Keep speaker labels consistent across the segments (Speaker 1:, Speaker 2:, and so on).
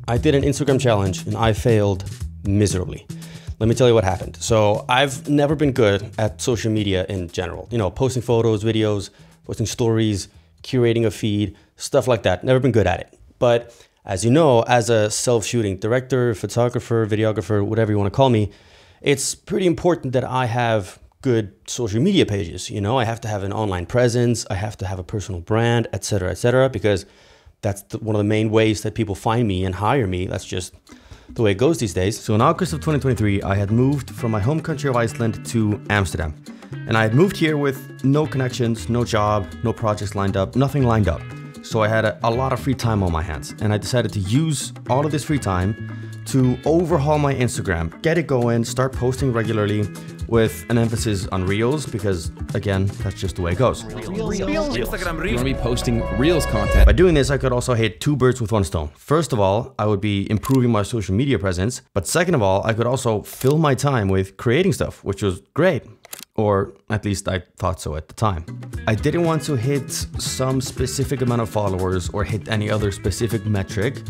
Speaker 1: I did an Instagram challenge and I failed miserably. Let me tell you what happened. So I've never been good at social media in general. You know, posting photos, videos, posting stories, curating a feed, stuff like that. Never been good at it. But as you know, as a self-shooting director, photographer, videographer, whatever you want to call me, it's pretty important that I have good social media pages. You know, I have to have an online presence. I have to have a personal brand, etc., because that's one of the main ways that people find me and hire me. That's just the way it goes these days. So in August of 2023, I had moved from my home country of Iceland to Amsterdam. And I had moved here with no connections, no job, no projects lined up, nothing lined up. So I had a lot of free time on my hands. And I decided to use all of this free time to overhaul my Instagram, get it going, start posting regularly with an emphasis on Reels because, again, that's just the way it goes.
Speaker 2: Reels. Instagram Reels. We're gonna be posting Reels content.
Speaker 1: By doing this, I could also hit two birds with one stone. First of all, I would be improving my social media presence. But second of all, I could also fill my time with creating stuff, which was great. Or at least I thought so at the time. I didn't want to hit some specific amount of followers or hit any other specific metric.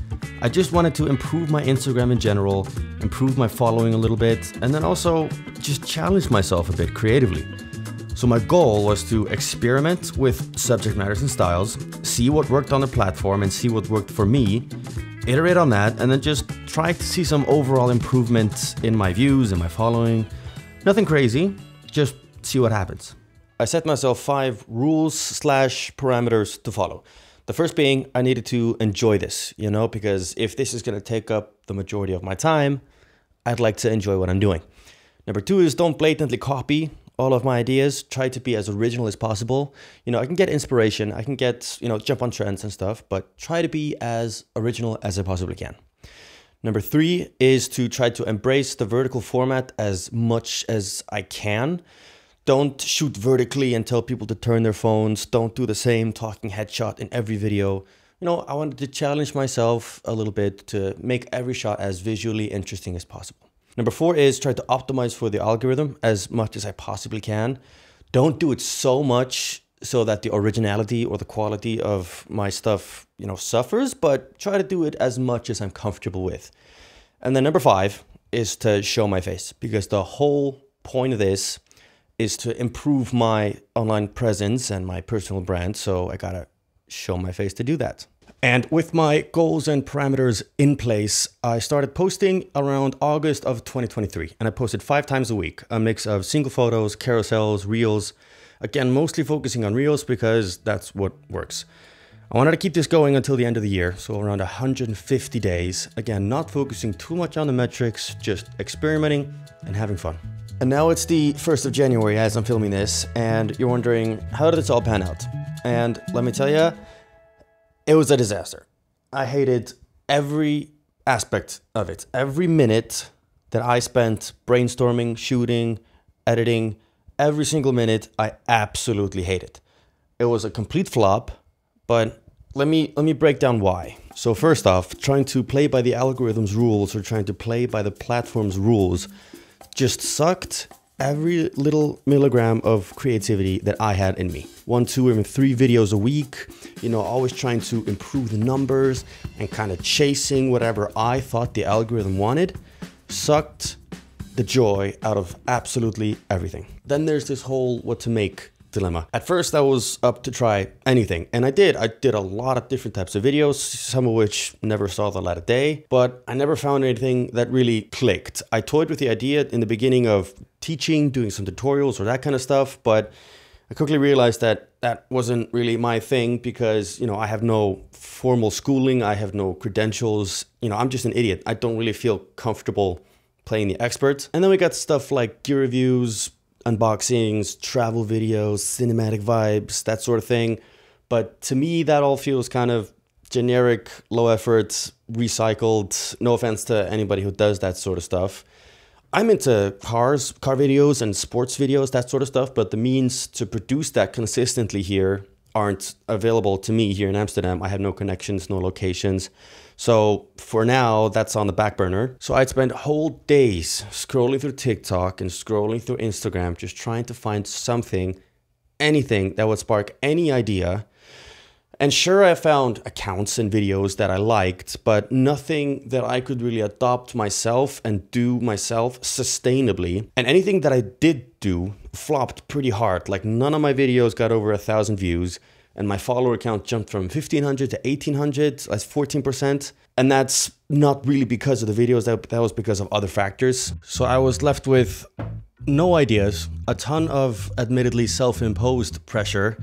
Speaker 1: I just wanted to improve my Instagram in general, improve my following a little bit, and then also just challenge myself a bit creatively. So my goal was to experiment with subject matters and styles, see what worked on the platform and see what worked for me, iterate on that, and then just try to see some overall improvements in my views and my following. Nothing crazy, just see what happens. I set myself 5 rules/parameters to follow. The first being I needed to enjoy this, you know, because if this is going to take up the majority of my time, I'd like to enjoy what I'm doing. Number 2 is don't blatantly copy all of my ideas. Try to be as original as possible. You know, I can get inspiration, I can get, you know, jump on trends and stuff, but try to be as original as I possibly can. Number 3 is to try to embrace the vertical format as much as I can. Don't shoot vertically and tell people to turn their phones. Don't do the same talking headshot in every video. You know, I wanted to challenge myself a little bit to make every shot as visually interesting as possible. Number 4 is try to optimize for the algorithm as much as I possibly can. Don't do it so much so that the originality or the quality of my stuff, you know, suffers, but try to do it as much as I'm comfortable with. And then number 5 is to show my face, because the whole point of this is to improve my online presence and my personal brand. So I gotta show my face to do that. And with my goals and parameters in place, I started posting around August of 2023. And I posted 5 times a week, a mix of single photos, carousels, reels. Again, mostly focusing on Reels because that's what works. I wanted to keep this going until the end of the year, so around 150 days. Again, not focusing too much on the metrics, just experimenting and having fun. And now it's the 1st of January as I'm filming this, and you're wondering, how did this all pan out? And let me tell you, it was a disaster. I hated every aspect of it. Every minute that I spent brainstorming, shooting, editing, every single minute, I absolutely hate it. It was a complete flop, but let me break down why. So first off, trying to play by the algorithm's rules or trying to play by the platform's rules just sucked every little milligram of creativity that I had in me. 1, 2, even 3 videos a week, you know, always trying to improve the numbers and kind of chasing whatever I thought the algorithm wanted, sucked the joy out of absolutely everything. Then there's this whole what to make dilemma. At first I was up to try anything, and I did a lot of different types of videos, some of which never saw the light of day, but I never found anything that really clicked. I toyed with the idea in the beginning of teaching, doing some tutorials or that kind of stuff, but I quickly realized that that wasn't really my thing because, you know, I have no formal schooling, I have no credentials, you know, I'm just an idiot. I don't really feel comfortable playing the expert. And then we got stuff like gear reviews, unboxings, travel videos, cinematic vibes, that sort of thing. But to me, that all feels kind of generic, low effort, recycled. No offense to anybody who does that sort of stuff. I'm into cars, car videos and sports videos, that sort of stuff, but the means to produce that consistently here aren't available to me here in Amsterdam. I have no connections, no locations. So for now, that's on the back burner. So I'd spend whole days scrolling through TikTok and scrolling through Instagram, just trying to find something, anything that would spark any idea. And sure, I found accounts and videos that I liked, but nothing that I could really adopt myself and do myself sustainably. And anything that I did do flopped pretty hard. Like none of my videos got over 1,000 views, and my follower count jumped from 1,500 to 1,800, that's 14%. And that's not really because of the videos, that was because of other factors. So I was left with no ideas, a ton of admittedly self-imposed pressure,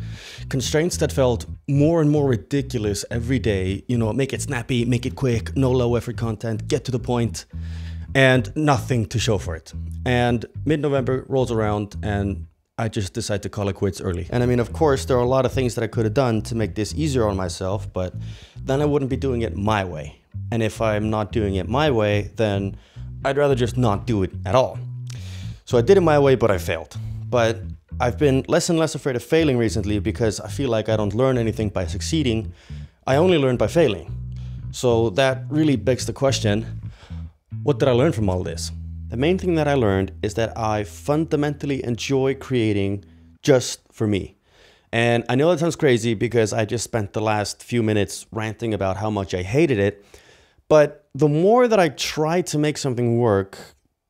Speaker 1: constraints that felt more and more ridiculous every day. You know, make it snappy, make it quick, no low effort content, get to the point, and nothing to show for it. And mid-November rolls around and I just decide to call it quits early. And I mean, of course, there are a lot of things that I could have done to make this easier on myself, but then I wouldn't be doing it my way. And if I'm not doing it my way, then I'd rather just not do it at all. So I did it my way, but I failed. But I've been less and less afraid of failing recently because I feel like I don't learn anything by succeeding. I only learn by failing. So that really begs the question, what did I learn from all this? The main thing that I learned is that I fundamentally enjoy creating just for me. And I know that sounds crazy because I just spent the last few minutes ranting about how much I hated it. But the more that I tried to make something work,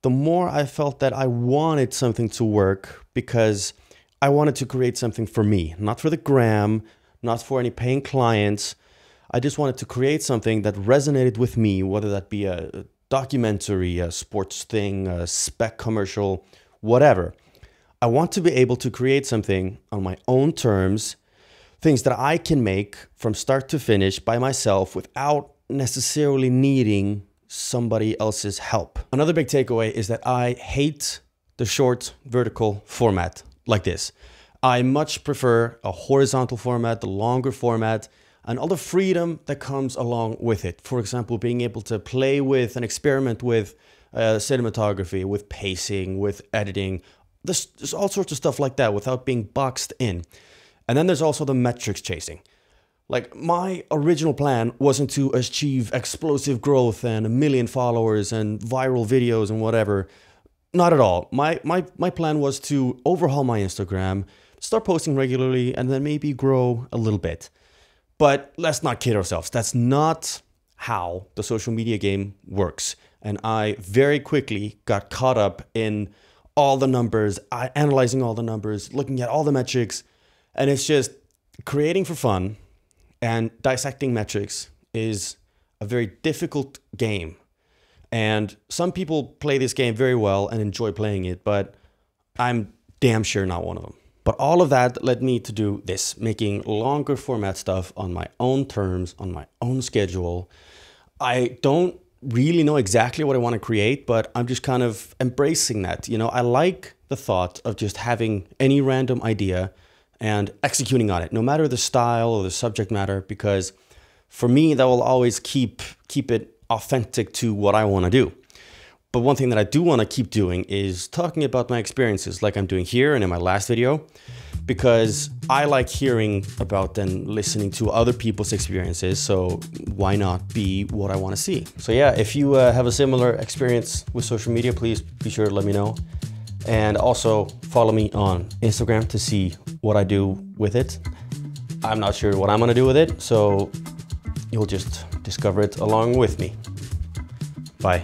Speaker 1: the more I felt that I wanted something to work because I wanted to create something for me, not for the gram, not for any paying clients. I just wanted to create something that resonated with me, whether that be a documentary, a sports thing, a spec commercial, whatever. I want to be able to create something on my own terms, things that I can make from start to finish by myself without necessarily needing somebody else's help. Another big takeaway is that I hate the short vertical format like this. I much prefer a horizontal format, the longer format, and all the freedom that comes along with it. For example, being able to play with and experiment with cinematography, with pacing, with editing. There's all sorts of stuff like that without being boxed in. And then there's also the metrics chasing. Like, my original plan wasn't to achieve explosive growth and 1 million followers and viral videos and whatever. Not at all. My plan was to overhaul my Instagram, start posting regularly, and then maybe grow a little bit. But let's not kid ourselves. That's not how the social media game works. And I very quickly got caught up in all the numbers, analyzing all the numbers, looking at all the metrics. And it's just creating for fun. And dissecting metrics is a very difficult game. And some people play this game very well and enjoy playing it, but I'm damn sure not one of them. But all of that led me to do this, making longer format stuff on my own terms, on my own schedule. I don't really know exactly what I want to create, but I'm just kind of embracing that. You know, I like the thought of just having any random idea and executing on it, no matter the style or the subject matter, because for me, that will always keep it authentic to what I want to do. But one thing that I do want to keep doing is talking about my experiences like I'm doing here and in my last video, because I like hearing about and listening to other people's experiences. So why not be what I want to see? So yeah, if you have a similar experience with social media, please be sure to let me know. And also follow me on Instagram to see what I do with it. I'm not sure what I'm gonna do with it, so you'll just discover it along with me. Bye.